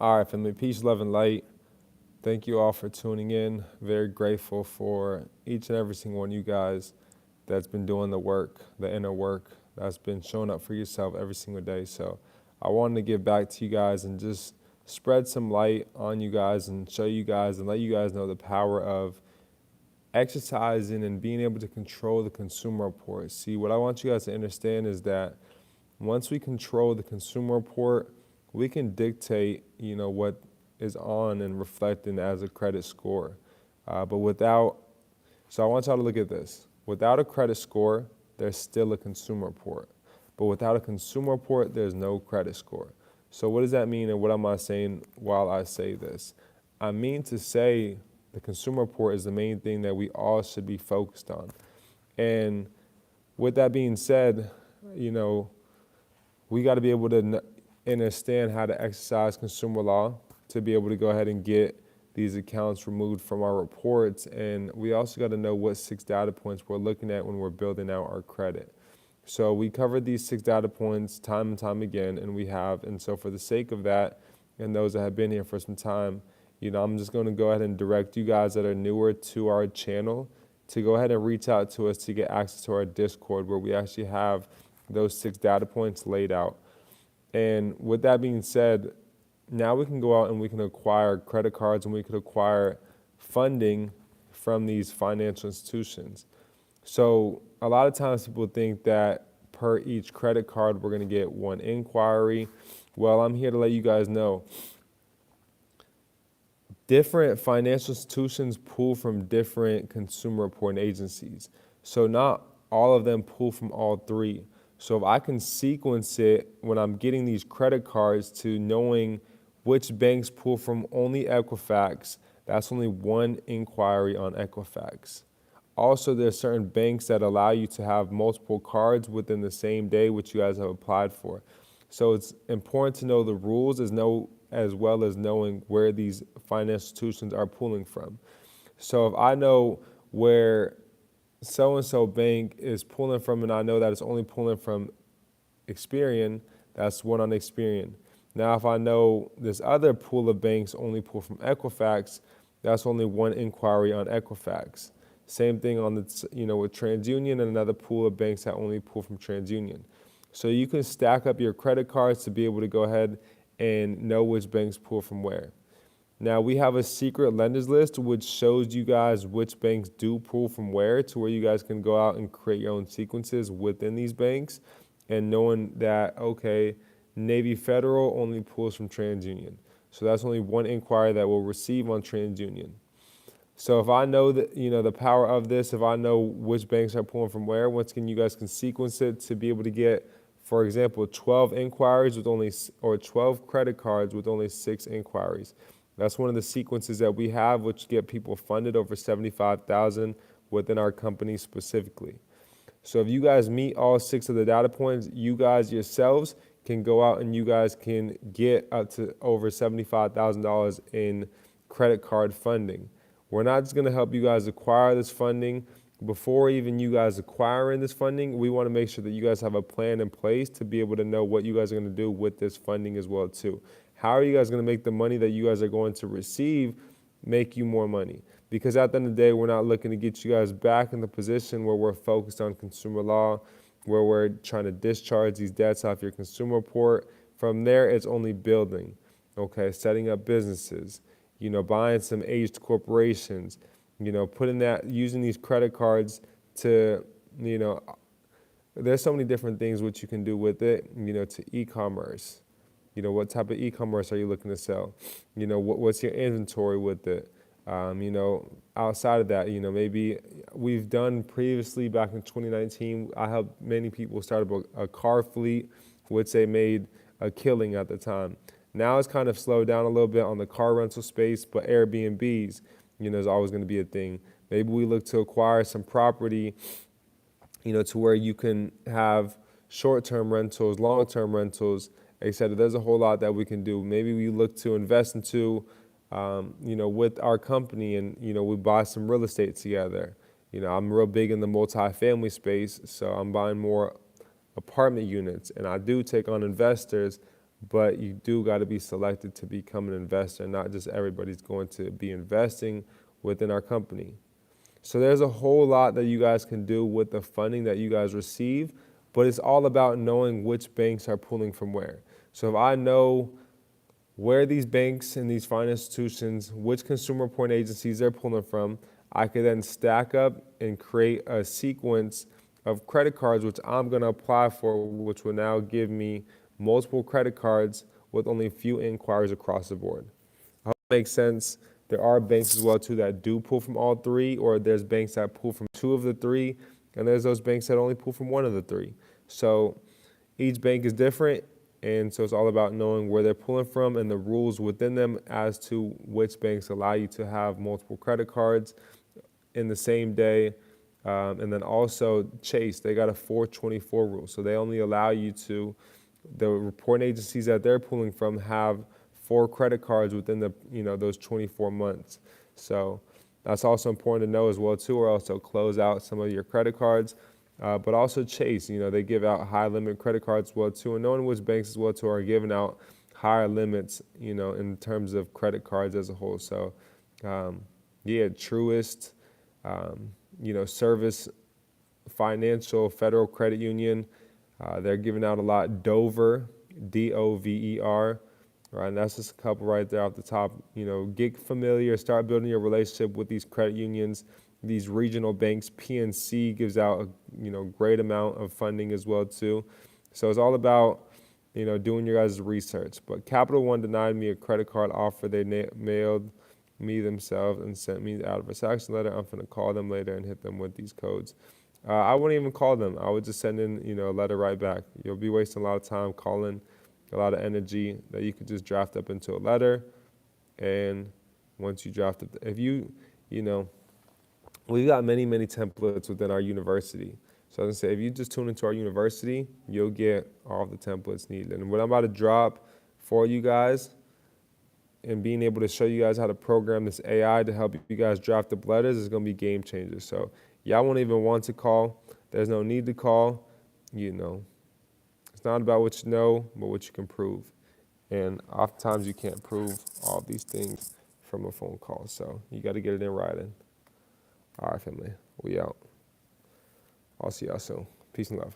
All right, family, peace, love, and light. Thank you all for tuning in. Very grateful for each and every single one of you guys that's been doing the work, the inner work, that's been showing up for yourself every single day. So I wanted to give back to you guys and just spread some light on you guys and show you guys and let you guys know the power of exercising and being able to control the consumer report. See, what I want you guys to understand is that once we control the consumer report, we can dictate, what is on and reflecting as a credit score. So I want y'all to look at this. Without a credit score, there's still a consumer report. But without a consumer report, there's no credit score. So what does that mean, and what am I saying while I say this? I mean to say the consumer report is the main thing that we all should be focused on. And with that being said, we got to be able to understand how to exercise consumer law to be able to go ahead and get these accounts removed from our reports. And we also got to know what 6 data points we're looking at when we're building out our credit. So we covered these 6 data points time and time again, and so for the sake of that, and those that have been here for some time, I'm just going to go ahead and direct you guys that are newer to our channel to go ahead and reach out to us to get access to our Discord, where we actually have those 6 data points laid out. And with that being said, now we can go out and we can acquire credit cards and we can acquire funding from these financial institutions. So a lot of times people think that per each credit card, we're going to get 1 inquiry. Well, I'm here to let you guys know different financial institutions pull from different consumer reporting agencies. So not all of them pull from all 3. So if I can sequence it when I'm getting these credit cards to knowing which banks pull from only Equifax, that's only 1 inquiry on Equifax. Also, there's certain banks that allow you to have multiple cards within the same day, which you guys have applied for. So it's important to know the rules as well as knowing where these financial institutions are pulling from. So if I know where so-and-so bank is pulling from, and I know that it's only pulling from Experian, that's 1 on Experian. Now, if I know this other pool of banks only pull from Equifax, that's only 1 inquiry on Equifax. Same thing on with TransUnion and another pool of banks that only pull from TransUnion. So you can stack up your credit cards to be able to go ahead and know which banks pull from where. Now, we have a secret lenders list, which shows you guys which banks do pull from where, to where you guys can go out and create your own sequences within these banks, and knowing that, okay, Navy Federal only pulls from TransUnion. So that's only 1 inquiry that we'll receive on TransUnion. So if I know that, the power of this, if I know which banks are pulling from where, once again, you guys can sequence it to be able to get, for example, 12 inquiries or 12 credit cards with only 6 inquiries. That's one of the sequences that we have, which get people funded over $75,000 within our company specifically. So if you guys meet all 6 of the data points, you guys yourselves can go out and you guys can get up to over $75,000 in credit card funding. We're not just going to help you guys acquire this funding. Before even you guys acquiring this funding, we want to make sure that you guys have a plan in place to be able to know what you guys are going to do with this funding as well too. How are you guys going to make the money that you guys are going to receive make you more money? Because at the end of the day, we're not looking to get you guys back in the position where we're focused on consumer law, where we're trying to discharge these debts off your consumer report. From there, it's only building, okay, setting up businesses, buying some aged corporations, using these credit cards to, there's so many different things which you can do with it, to e-commerce. What type of e-commerce are you looking to sell? What's your inventory with it? Outside of that, maybe we've done previously back in 2019, I helped many people start up a car fleet, which they made a killing at the time. Now it's kind of slowed down a little bit on the car rental space, but Airbnbs, is always going to be a thing. Maybe we look to acquire some property, to where you can have short-term rentals, long-term rentals, etc. There's a whole lot that we can do. Maybe we look to invest into, with our company, and, we buy some real estate together. I'm real big in the multifamily space, so I'm buying more apartment units, and I do take on investors, but you do got to be selected to become an investor. Not just everybody's going to be investing within our company. So there's a whole lot that you guys can do with the funding that you guys receive, but it's all about knowing which banks are pulling from where. So if I know where these banks and these financial institutions, which consumer point agencies they're pulling from, I could then stack up and create a sequence of credit cards, which I'm going to apply for, which will now give me multiple credit cards with only a few inquiries across the board. I hope it makes sense. There are banks as well too that do pull from all three, or there's banks that pull from two of the three, and there's those banks that only pull from one of the three. So each bank is different, and so it's all about knowing where they're pulling from and the rules within them as to which banks allow you to have multiple credit cards in the same day. And then also Chase, they got a 424 rule. So they only allow you to, the reporting agencies that they're pulling from have 4 credit cards within the, those 24 months. So that's also important to know as well too, or else they'll close out some of your credit cards. But also Chase, they give out high limit credit cards as well too, and knowing which banks as well too are giving out higher limits, in terms of credit cards as a whole. So, Truist, Service Financial, Federal Credit Union, they're giving out a lot. Dover, Dover, right? And that's just a couple right there off the top. Get familiar, start building your relationship with these credit unions, these regional banks. PNC gives out a great amount of funding as well too. So it's all about doing your guys' research. But Capital One denied me a credit card offer. They mailed me themselves and sent me out of a sanction letter. I'm gonna call them later and hit them with these codes. I wouldn't even call them. I would just send in a letter right back. You'll be wasting a lot of time calling, a lot of energy that you could just draft up into a letter. And once you draft it, if we've got many, many templates within our university. So as I say, if you just tune into our university, you'll get all the templates needed. And what I'm about to drop for you guys and being able to show you guys how to program this AI to help you guys draft up letters is going to be game changers. So y'all won't even want to call. There's no need to call. It's not about what you know, but what you can prove. And oftentimes you can't prove all of these things from a phone call. So you got to get it in writing. All right, family. We out. I'll see y'all soon. Peace and love.